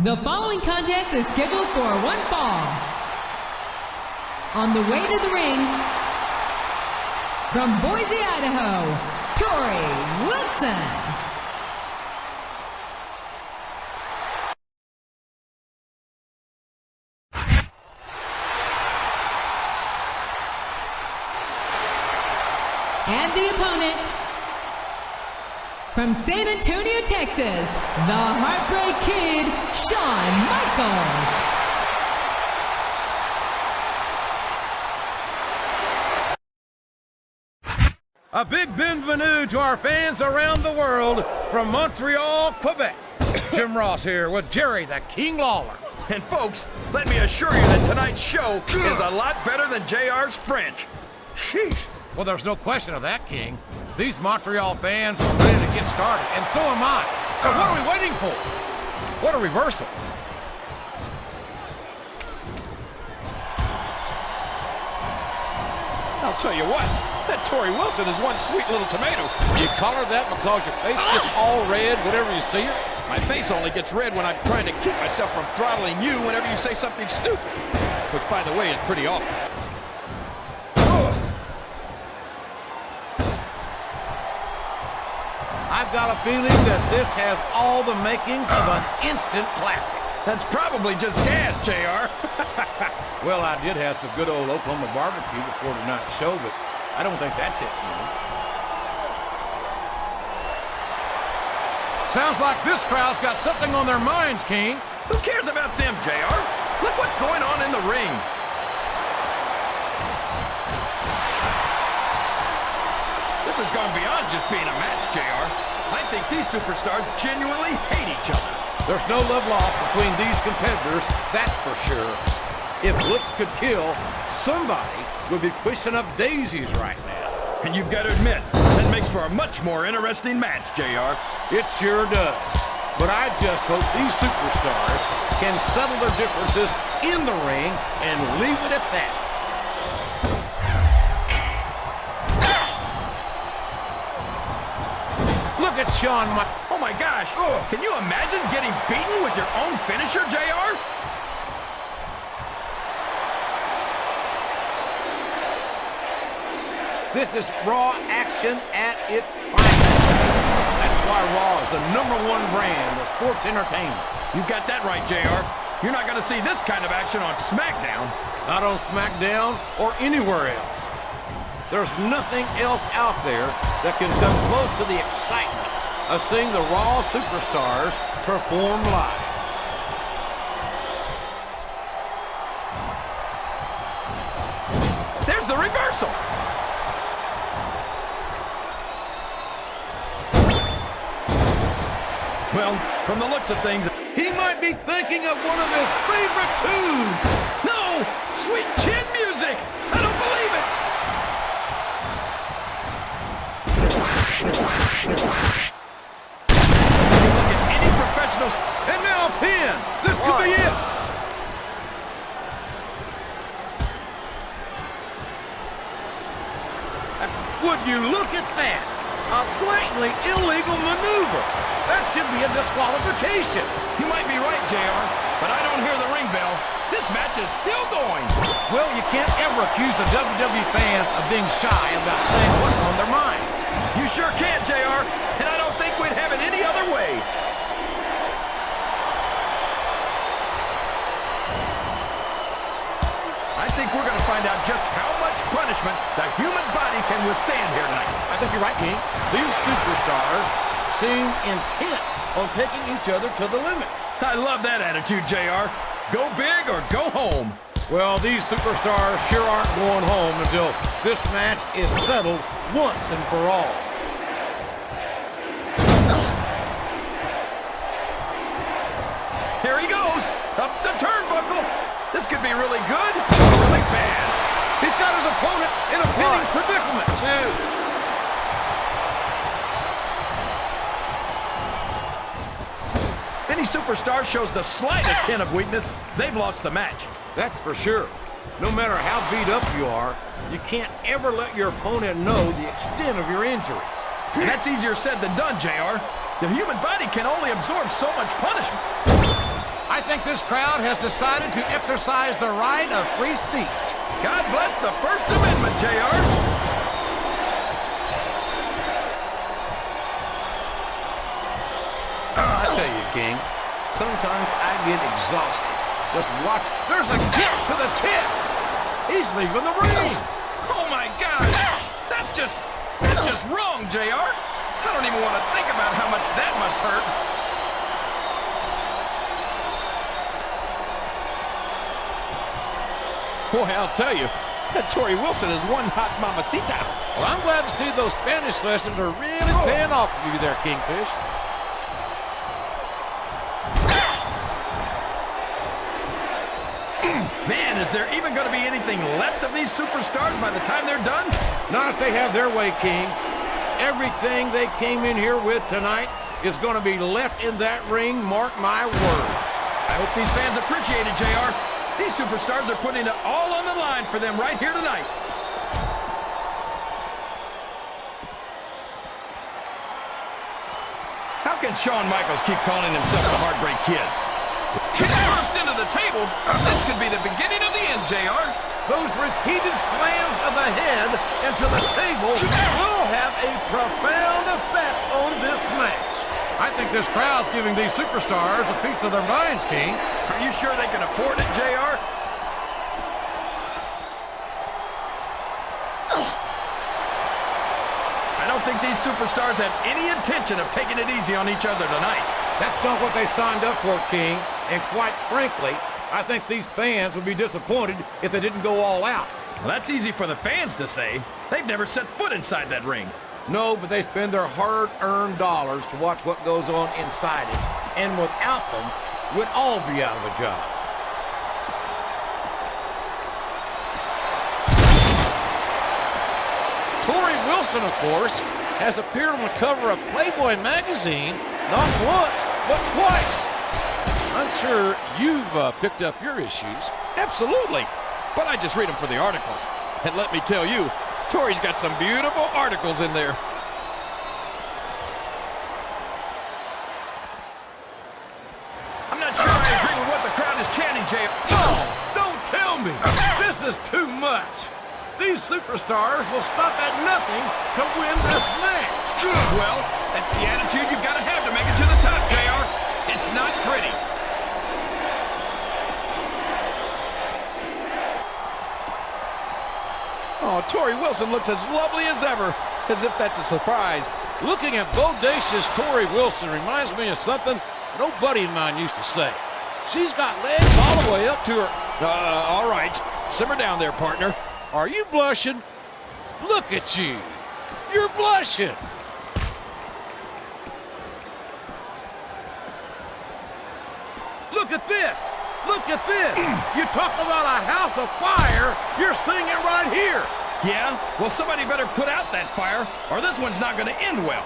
The following contest is scheduled for one fall. On the way to the ring, from Boise, Idaho, Torrie Wilson. And the opponent, from San Antonio, Texas, the Heartbreak Kid, Shawn Michaels. A big bienvenue to our fans around the world from Montreal, Quebec. Jim Ross here with Jerry the King Lawler. And folks, let me assure you that tonight's show is a lot better than JR's French. Sheesh. Well, there's no question of that, King. These Montreal fans are ready to get started, and so am I. So what are we waiting for? What a reversal. I'll tell you what, that Torrie Wilson is one sweet little tomato. You call her that because your face gets all red whenever you see her? My face only gets red when I'm trying to keep myself from throttling you whenever you say something stupid. Which, by the way, is pretty awful. I've got a feeling that this has all the makings of an instant classic. That's probably just gas, JR. Well, I did have some good old Oklahoma barbecue before tonight's show, but I don't think that's it, King. Sounds like this crowd's got something on their minds, King. Who cares about them, JR? Look what's going on in the ring. This has gone beyond just being a match, JR. I think these superstars genuinely hate each other. There's no love lost between these competitors, that's for sure. If looks could kill, somebody would be pushing up daisies right now. And you've got to admit, that makes for a much more interesting match, JR. It sure does. But I just hope these superstars can settle their differences in the ring and leave it at that. Look at Shawn. Oh my gosh! Can you imagine getting beaten with your own finisher, JR? This is Raw action at its finest. That's why Raw is the #1 brand of sports entertainment. You got that right, JR. You're not going to see this kind of action on SmackDown. Not on SmackDown or anywhere else. There's nothing else out there that can come close to the excitement of seeing the Raw superstars perform live. There's the reversal. Well, from the looks of things, he might be thinking of one of his favorite tunes. No! Sweet chin music! I don't believe it! Look at any professionals. And now a pin. This could be it. Would you look at that? A blatantly illegal maneuver. That should be a disqualification. You might be right, JR, but I don't hear the ring bell. This match is still going. Well, you can't ever accuse the WWE fans of being shy about saying what's on their minds. You sure can, JR, and I don't think we'd have it any other way. I think we're going to find out just how much punishment the human body can withstand here tonight. I think you're right, King. These superstars seem intent on taking each other to the limit. I love that attitude, JR. Go big or go home. Well, these superstars sure aren't going home until this match is settled once and for all. Here he goes, up the turnbuckle. This could be really good or really bad. He's got his opponent in a pinning predicament. 2. If any superstar shows the slightest hint of weakness, they've lost the match. That's for sure. No matter how beat up you are, you can't ever let your opponent know the extent of your injuries. And that's easier said than done, JR. The human body can only absorb so much punishment. I I think this crowd has decided to exercise the right of free speech. God bless the First Amendment, JR. I tell you, King, sometimes I get exhausted. Just watch. There's a kick to the chest. He's leaving the ring. Oh my gosh! That's just wrong, JR. I don't even want to think about how much that must hurt. Boy, I'll tell you, that Torrie Wilson is one hot mamacita. Well, I'm glad to see those Spanish lessons are really paying off for you there, Kingfish. Man, is there even going to be anything left of these superstars by the time they're done? Not if they have their way, King. Everything they came in here with tonight is going to be left in that ring, mark my words. I hope these fans appreciate it, JR. These superstars are putting it all on the line for them right here tonight. How can Shawn Michaels keep calling himself the Heartbreak Kid? Kick first into the table. This could be the beginning of the end, JR. Those repeated slams of the head into the table will have a profound effect on this match. I think this crowd's giving these superstars a piece of their minds, King. Are you sure they can afford it, JR? I don't think these superstars have any intention of taking it easy on each other tonight. That's not what they signed up for, King. And quite frankly, I think these fans would be disappointed if they didn't go all out. Well, that's easy for the fans to say. They've never set foot inside that ring. No, but they spend their hard-earned dollars to watch what goes on inside it. And without them, we'd all be out of a job. Torrie Wilson, of course, has appeared on the cover of Playboy magazine not once, but twice. I'm sure you've picked up your issues. Absolutely. But I just read them for the articles. And let me tell you, Torrie's got some beautiful articles in there. I'm not sure I agree with what the crowd is chanting, Jay. Oh, don't tell me. This is too much. These superstars will stop at nothing to win this match. Well, that's the attitude you've got to have to make it to the top, JR. It's not pretty. Oh, Torrie Wilson looks as lovely as ever, as if that's a surprise. Looking at bodacious Torrie Wilson reminds me of something an old buddy of mine used to say. She's got legs all the way up to her. All right. Simmer down there, partner. Are you blushing? Look at you. You're blushing. Look at this. Look at this. You talk about a house of fire, you're seeing it right here. Yeah? Well, somebody better put out that fire, or this one's not going to end well.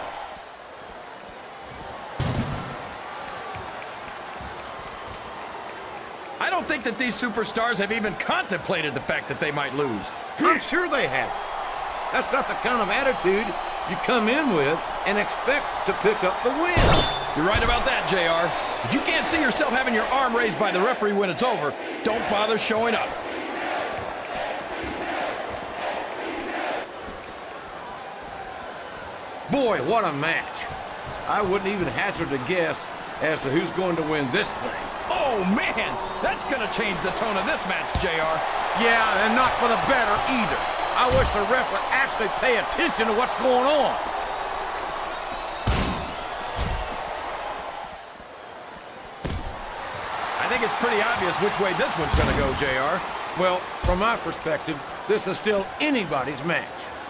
I don't think that these superstars have even contemplated the fact that they might lose. I'm sure they have. That's not the kind of attitude you come in with and expect to pick up the win. You're right about that, JR. If you can't see yourself having your arm raised by the referee when it's over, don't bother showing up. Boy, what a match. I wouldn't even hazard a guess as to who's going to win this thing. Oh, man! That's going to change the tone of this match, JR. Yeah, and not for the better either. I wish the ref would actually pay attention to what's going on. I think it's pretty obvious which way this one's going to go, JR. Well, from my perspective, this is still anybody's match.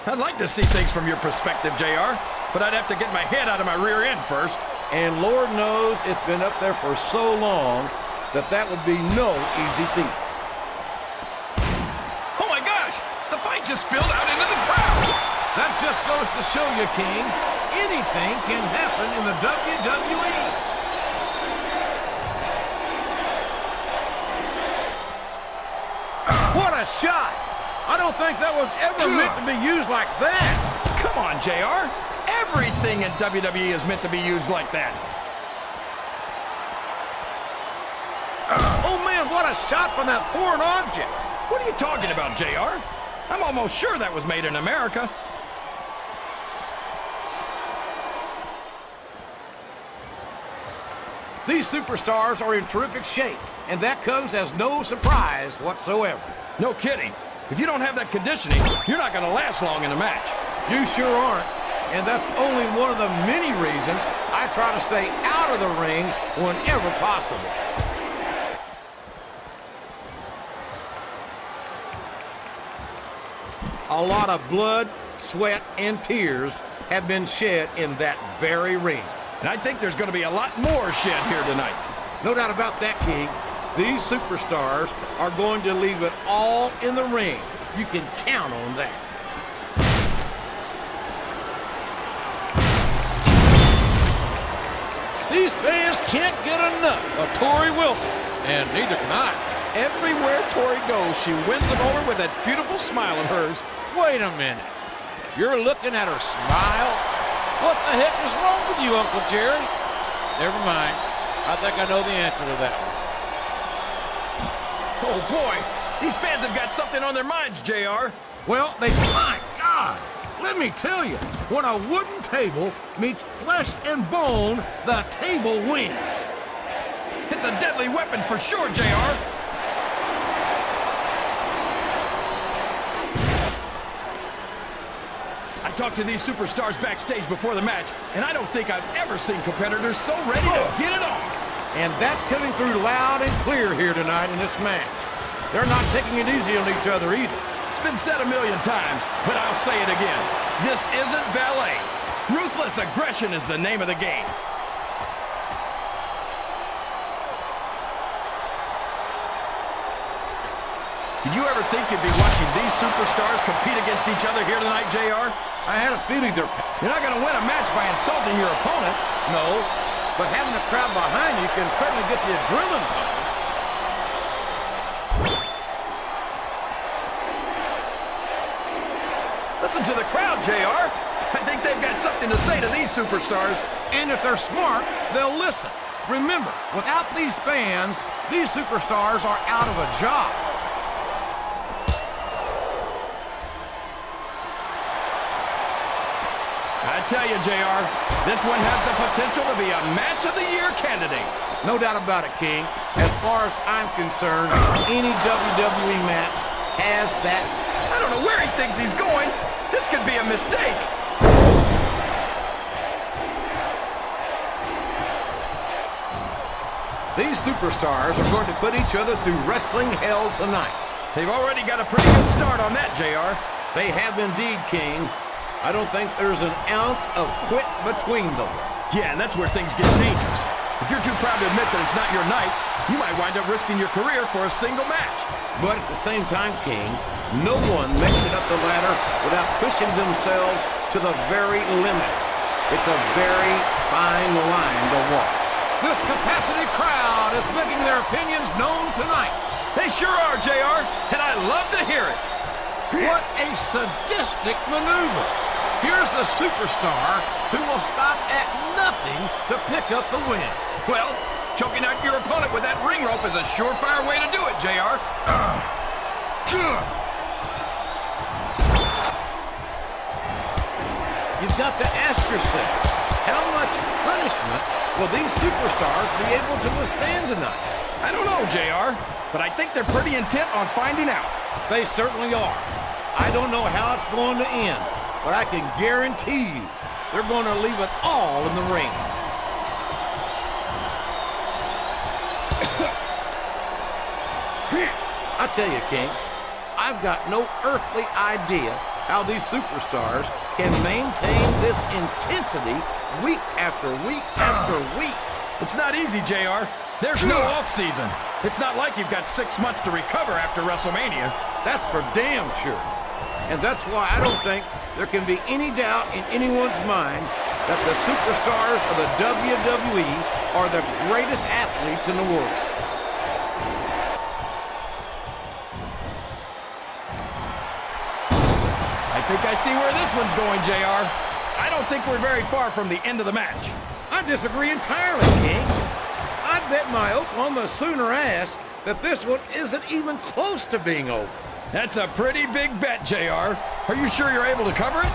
I'd like to see things from your perspective, JR, but I'd have to get my head out of my rear end first. And Lord knows it's been up there for so long that that would be no easy feat. Oh my gosh! The fight just spilled out into the crowd! That just goes to show you, King, anything can happen in the WWE. What a shot! I don't think that was ever meant to be used like that. Come on, JR. Everything in WWE is meant to be used like that. a shot from that foreign object. What are you talking about, JR? I'm almost sure that was made in America. These superstars are in terrific shape, and that comes as no surprise whatsoever. No kidding. If you don't have that conditioning, you're not going to last long in a match. You sure aren't. And that's only one of the many reasons I try to stay out of the ring whenever possible. A lot of blood, sweat, and tears have been shed in that very ring. And I think there's going to be a lot more shed here tonight. No doubt about that, King. These superstars are going to leave it all in the ring. You can count on that. These fans can't get enough of Torrie Wilson, and neither can I. Everywhere Torrie goes, she wins them over with that beautiful smile of hers. Wait a minute. You're looking at her smile? What the heck is wrong with you, Uncle Jerry? Never mind. I think I know the answer to that one. Oh, boy. These fans have got something on their minds, JR. Well, my God. Let me tell you, when a wooden table meets flesh and bone, the table wins. It's a deadly weapon for sure, JR. I talked to these superstars backstage before the match, and I don't think I've ever seen competitors so ready to get it on. And that's coming through loud and clear here tonight in this match. They're not taking it easy on each other either. It's been said a million times, but I'll say it again. This isn't ballet. Ruthless aggression is the name of the game. Did you ever think you'd be watching these superstars compete against each other here tonight, JR? I had a feeling You're not going to win a match by insulting your opponent. No, but having a crowd behind you can certainly get the adrenaline pumping. Listen to the crowd, JR. I think they've got something to say to these superstars. And if they're smart, they'll listen. Remember, without these fans, these superstars are out of a job. I tell you, JR, this one has the potential to be a Match of the Year candidate. No doubt about it, King. As far as I'm concerned, any WWE match has that. I don't know where he thinks he's going. This could be a mistake. These superstars are going to put each other through wrestling hell tonight. They've already got a pretty good start on that, JR. They have indeed, King. I don't think there's an ounce of quit between them. Yeah, and that's where things get dangerous. If you're too proud to admit that it's not your night, you might wind up risking your career for a single match. But at the same time, King, no one makes it up the ladder without pushing themselves to the very limit. It's a very fine line to walk. This capacity crowd is making their opinions known tonight. They sure are, JR, and I love to hear it. What a sadistic maneuver. Here's a superstar who will stop at nothing to pick up the win. Well, choking out your opponent with that ring rope is a surefire way to do it, JR. You've got to ask yourself, how much punishment will these superstars be able to withstand tonight? I don't know, JR, but I think they're pretty intent on finding out. They certainly are. I don't know how it's going to end, but I can guarantee you they're going to leave it all in the ring. I tell you, King, I've got no earthly idea how these superstars can maintain this intensity week after week after week. It's not easy, JR. There's no off-season. It's not like you've got 6 months to recover after Wrestlemania. That's for damn sure. And that's why I don't think there can be any doubt in anyone's mind that the superstars of the WWE are the greatest athletes in the world. I think I see where this one's going, JR. I don't think we're very far from the end of the match. I disagree entirely, King. I'd bet my Oklahoma Sooner ass that this one isn't even close to being over. That's a pretty big bet, JR. Are you sure you're able to cover it?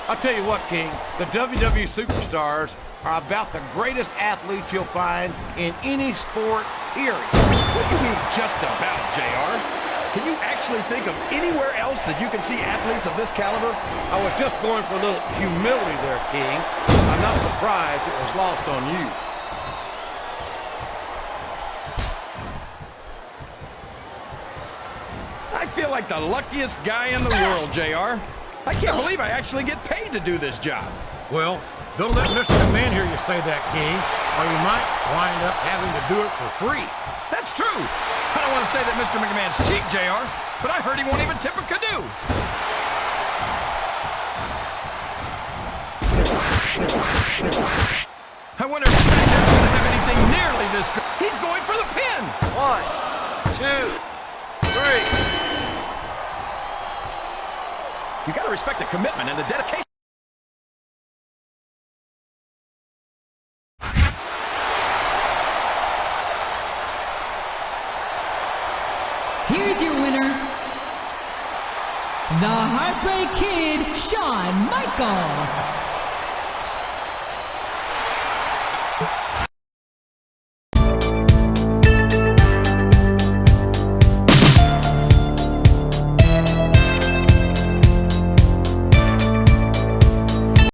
I'll tell you what, King, the WWE superstars are about the greatest athletes you'll find in any sport, period. What do you mean, just about, JR? Can you actually think of anywhere else that you can see athletes of this caliber? I was just going for a little humility there, King. I'm not surprised it was lost on you. I feel like the luckiest guy in the world, JR. I can't believe I actually get paid to do this job. Well, don't let Mr. McMahon hear you say that, King, or you might wind up having to do it for free. That's true. I don't want to say that Mr. McMahon's cheap, JR, but I heard he won't even tip a canoe. I wonder if SmackDown's going to have anything nearly this good. He's going for the pin. 1, 2, 3. You got to respect the commitment and the dedication. Here's your winner, the Heartbreak Kid, Shawn Michaels.